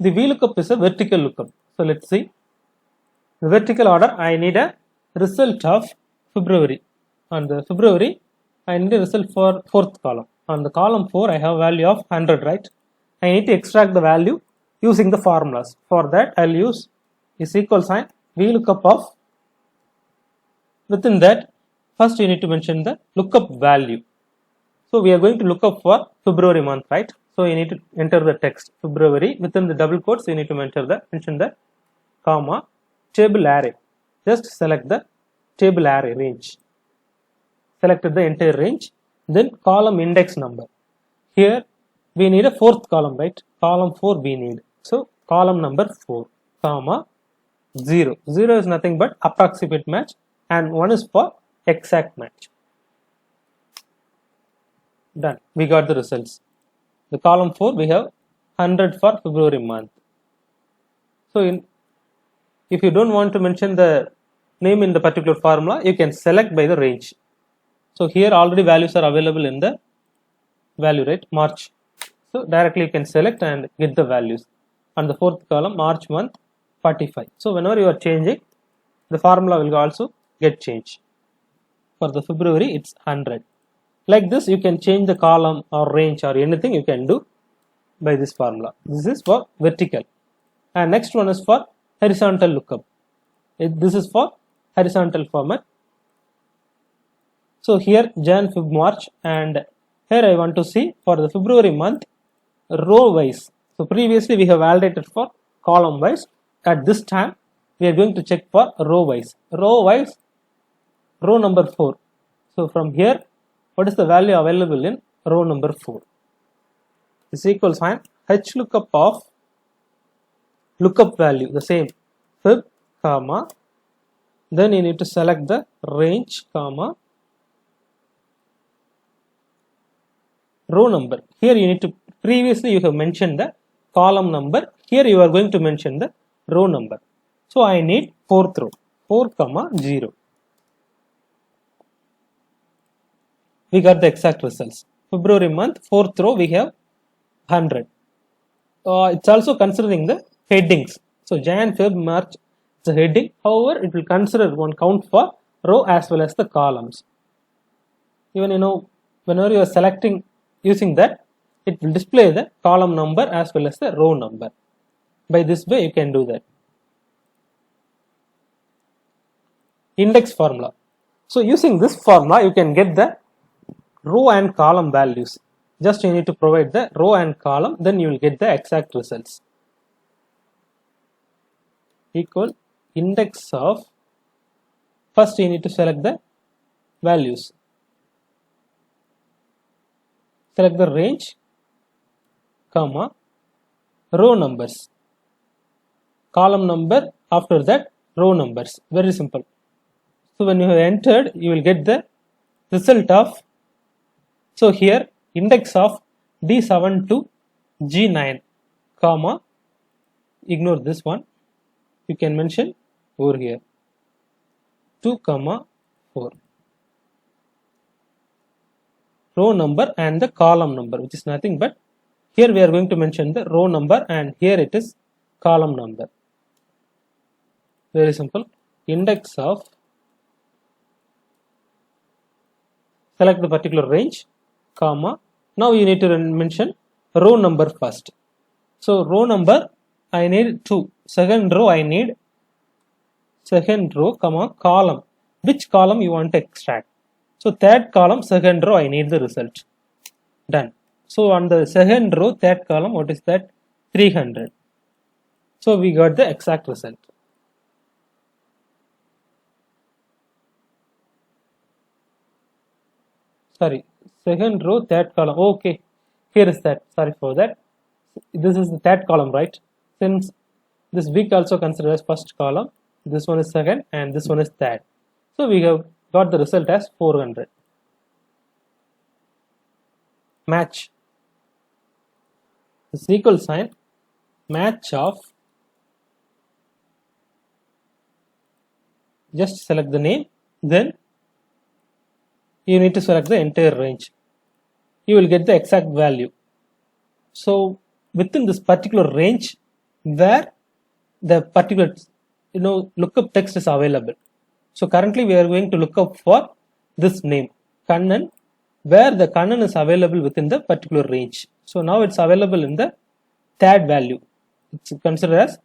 The VLOOKUP is a vertical lookup. So let's see. The vertical order, I need a result of February. On the February, I need a result for 4th column. On the column 4, I have value of 100, right? I need to extract the value using the formulas. For that, I'll use is equal sign VLOOKUP of, within that, first you need to mention the lookup value. So we are going to look up for February month, right? So you need to enter the text February. Within the double quotes, you need to mention the comma table array. Just select the table array range. Selected the entire range. Then column index number. Here we need a 4th column, right? Column 4 we need. So column number 4, comma 0. 0 is nothing but approximate match, and 1 is for exact match. Done. We got the results. The column 4 we have 100 for February month. So if you don't want to mention the name in the particular formula, you can select by the range. So here already values are available in the value, right? March. So directly you can select and get the values. On the 4th column, March month 45. So whenever you are changing, the formula will also get changed. For the February, it's 100. Like this, you can change the column or range or anything you can do by this formula. This is for vertical. And next one is for horizontal lookup. This is for horizontal format. So here Jan, Feb, March, and here I want to see for the February month row wise. So previously we have validated for column wise. At this time we are going to check for row wise. Row wise, row number 4. So from here, what is the value available in row number 4? Is equal sign H lookup of lookup value, the same Feb, comma, then you need to select the range, comma, row number. Here you need to, previously you have mentioned the column number, here you are going to mention the row number. So I need 4th row, 4, comma 0. We got the exact results. February month, 4th row we have 100. It's also considering the headings. So Jan, Feb, March is a heading. However, it will consider one count for row as well as the columns. Even whenever you are selecting using that, it will display the column number as well as the row number. By this way, you can do that. Index formula. So using this formula, you can get the row and column values. Just you need to provide the row and column, then you will get the exact results. Equal index of, first you need to select the values. Select the range, comma, row numbers, column number, after that row numbers. Very simple. So when you have entered, you will get the result of, so here index of D7 to G9, comma, ignore this one, you can mention over here 2, comma 4. Row number and the column number, which is nothing but, here we are going to mention the row number and here it is column number. Very simple. Index of, select the particular range, comma, now you need to mention row number first. So row number I need 2, second row I need second row, comma, column, which column you want to extract. So third column, second row, I need the result. Done. So on the second row, third column, what is that? 300. So we got the exact result. Sorry, second row, third column. Okay, here is that. Sorry for that. This is the third column, right? Since this week also considered as first column, this one is second and this one is third. So we have got the result as 400. Match. This equal sign, match of, just select the name, then you need to select the entire range. You will get the exact value. So within this particular range, where the particular lookup text is available. So currently we are going to look up for this name Kannan, where the Kannan is available within the particular range. So now it's available in the third value. It's considered as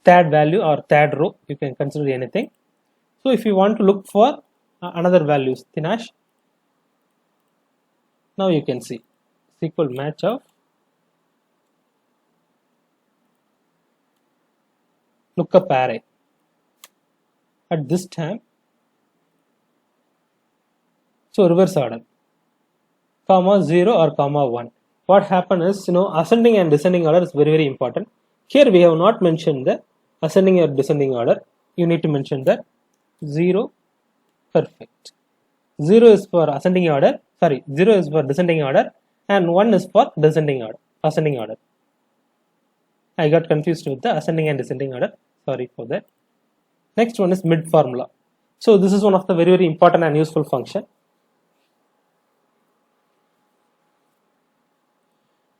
third value or third row. You can consider anything. So if you want to look for another values, Tinash, now you can see SQL match of lookup array. At this time, so reverse order, comma 0 or comma 1. What happened is, ascending and descending order is very, very important. Here we have not mentioned the ascending or descending order. You need to mention that 0, perfect. 0 is for ascending order, 0 is for descending order, and 1 is for ascending order. I got confused with the ascending and descending order. Sorry for that. Next one is mid formula. So this is one of the very, very important and useful function.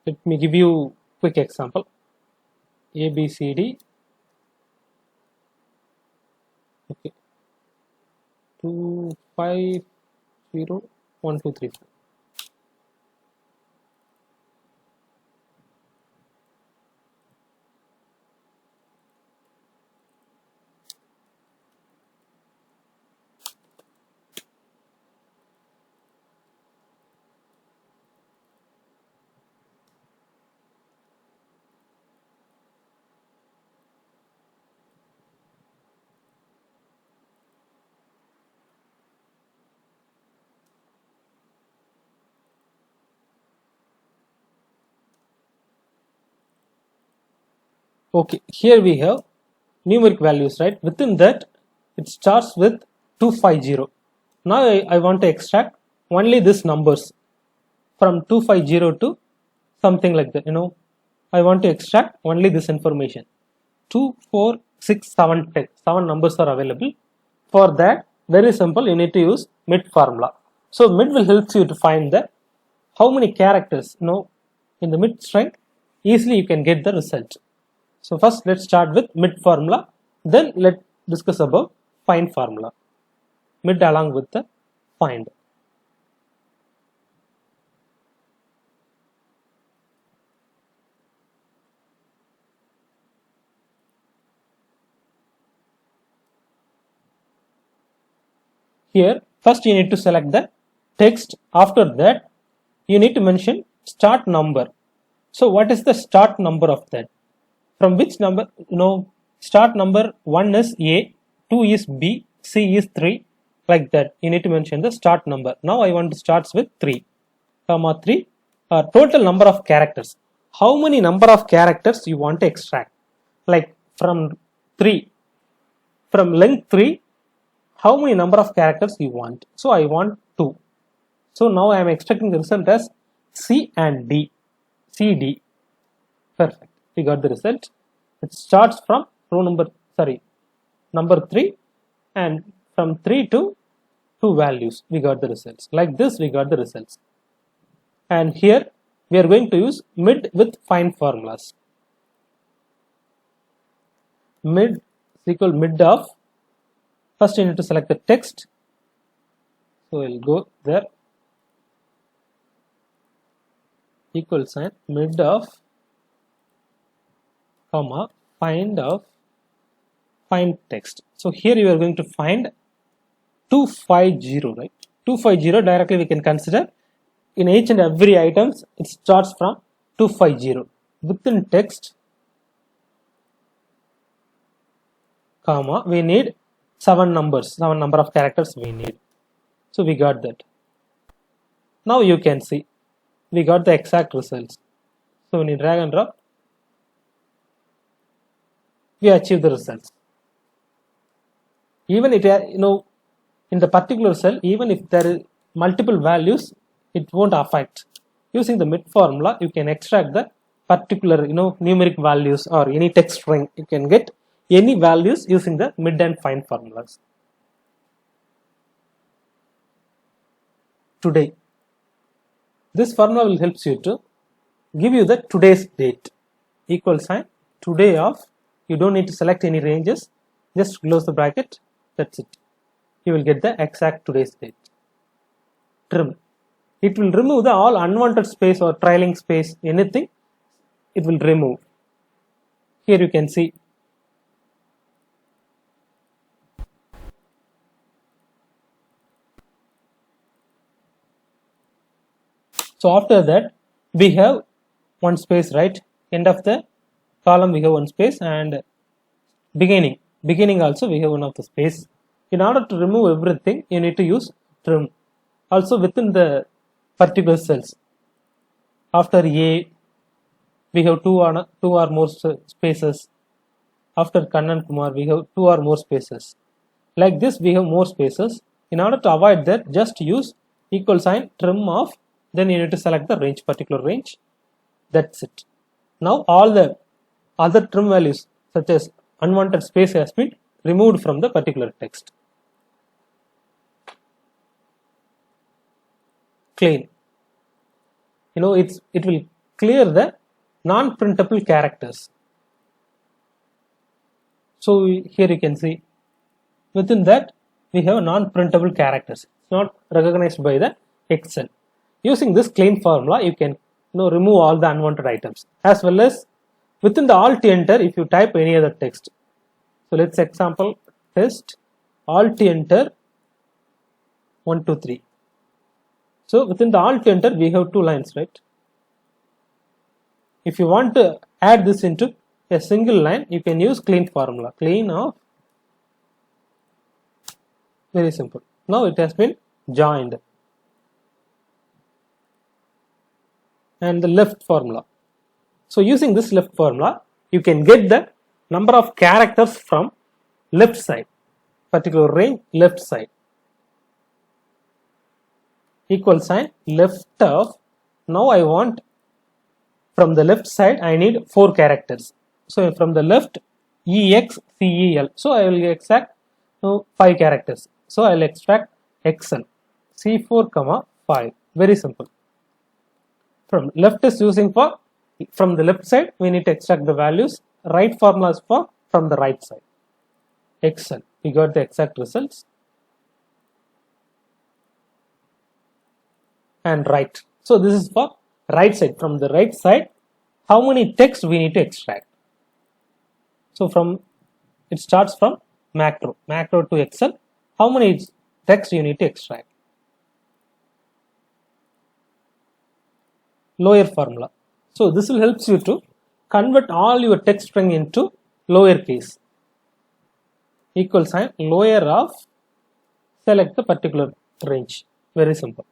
Let me give you quick example. A, B, C, D. Okay. 2, 5, 0, 1, 2, 3, 4. Okay, here we have numeric values, right? Within that, it starts with 250. Now I want to extract only these numbers from 250 to something like that. I want to extract only this information. 2, 4, 6, 7, 10. 7 numbers are available. For that, very simple, you need to use mid formula. So mid will help you to find the how many characters in the mid string. Easily you can get the result. So first let's start with mid formula, then let's discuss about find formula. Mid along with the find. Here first you need to select the text. After that you need to mention start number. So what is the start number of that? From which number? Start number 1 is A, 2 is B, C is 3, like that. You need to mention the start number. Now I want to start with 3, comma 3. Total number of characters. How many number of characters you want to extract? Like from 3, from length 3, how many number of characters you want? So I want 2. So now I am extracting the result as C and D. CD. Perfect. We got the result. It starts from row number 3, and from 3 to 2 values we got the results. Like this we got the results. And here we are going to use mid with find formulas. Mid is equal mid of, first you need to select the text. So we'll go there, equal sign mid of, comma find text. So here you are going to find 250, right? 250 directly we can consider in each and every items it starts from 250. Within text, comma we need 7 number of characters we need. So we got that. Now you can see we got the exact results. So when you drag and drop, we achieve the results. Even it in the particular cell, even if there is multiple values, it won't affect. Using the mid formula, you can extract the particular numeric values or any text string. You can get any values using the mid and find formulas. Today, this formula will help you to give you the today's date, equal sign today of, you don't need to select any ranges, just close the bracket, that's it. You will get the exact today's date. Trim. It will remove the all unwanted space or trailing space, anything, it will remove. Here you can see. So after that, we have one space, right? End of the column we have one space, and beginning also we have one of the space. In order to remove everything, you need to use trim. Also within the particular cells, after A, we have two or more spaces. After Kannan Kumar, we have 2 or more spaces. Like this, we have more spaces. In order to avoid that, just use equal sign, trim off, then you need to select the range, particular range. That's it. Now all the other trim values, such as unwanted space, has been removed from the particular text. Clean. It will clear the non-printable characters. So here you can see, within that we have non-printable characters. It's not recognized by the Excel. Using this clean formula, you can remove all the unwanted items, as well as within the Alt Enter if you type any other text. So let's example test Alt Enter 1 2 3. So within the Alt Enter we have 2 lines, right? If you want to add this into a single line, you can use clean formula, clean of, very simple. Now it has been joined. And the left formula. So using this left formula, you can get the number of characters from left side, particular range left side. Equal sign left of, now I want from the left side I need 4 characters. So from the left EXCEL, so I will extract 5 characters. So I will extract XL C4, 5. Very simple. From left is using for from the left side, we need to extract the values. Right formula is for from the right side. XL, we got the exact results. And right. So this is for right side. From the right side, how many text we need to extract? So from it starts from macro to Excel. How many text you need to extract? Lower formula. So this will help you to convert all your text string into lowercase. Equal sign lower of, select the particular range. Very simple.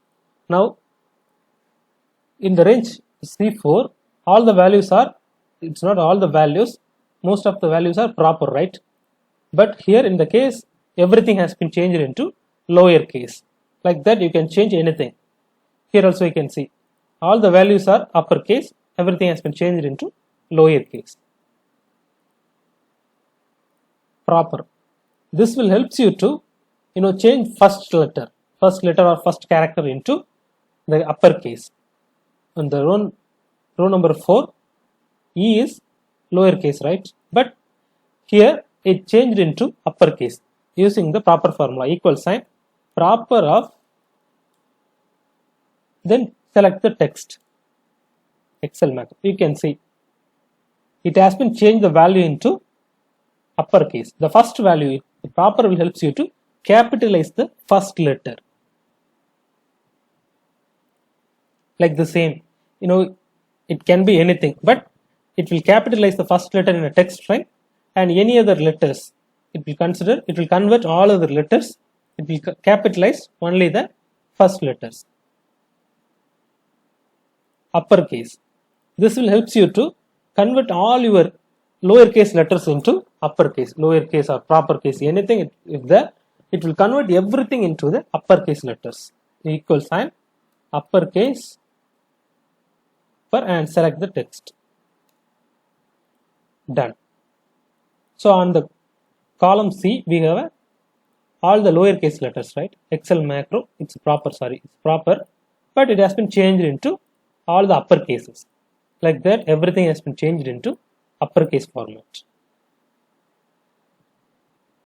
Now in the range C4, all the values are, it's not all the values, most of the values are proper, right? But here in the case, everything has been changed into lowercase. Like that you can change anything. Here also you can see all the values are uppercase, everything has been changed into lowercase. Proper. This will help you to change first letter or first character into the uppercase. On the row number 4, E is lowercase, right? But here it changed into uppercase using the proper formula, equal sign proper of, then select the text, Excel macro. You can see it has been changed the value into uppercase. The first value, the proper will help you to capitalize the first letter. Like the same, it can be anything, but it will capitalize the first letter in a text string, and any other letters it will convert all other letters, it will capitalize only the first letters. Uppercase. This will help you to convert all your lowercase letters into uppercase, lowercase or proper case, anything it will convert everything into the uppercase letters. Equal sign uppercase and select the text. Done. So on the column C, we have all the lowercase letters, right? Excel macro, it's proper, but it has been changed into all the upper cases. Like that, everything has been changed into uppercase format.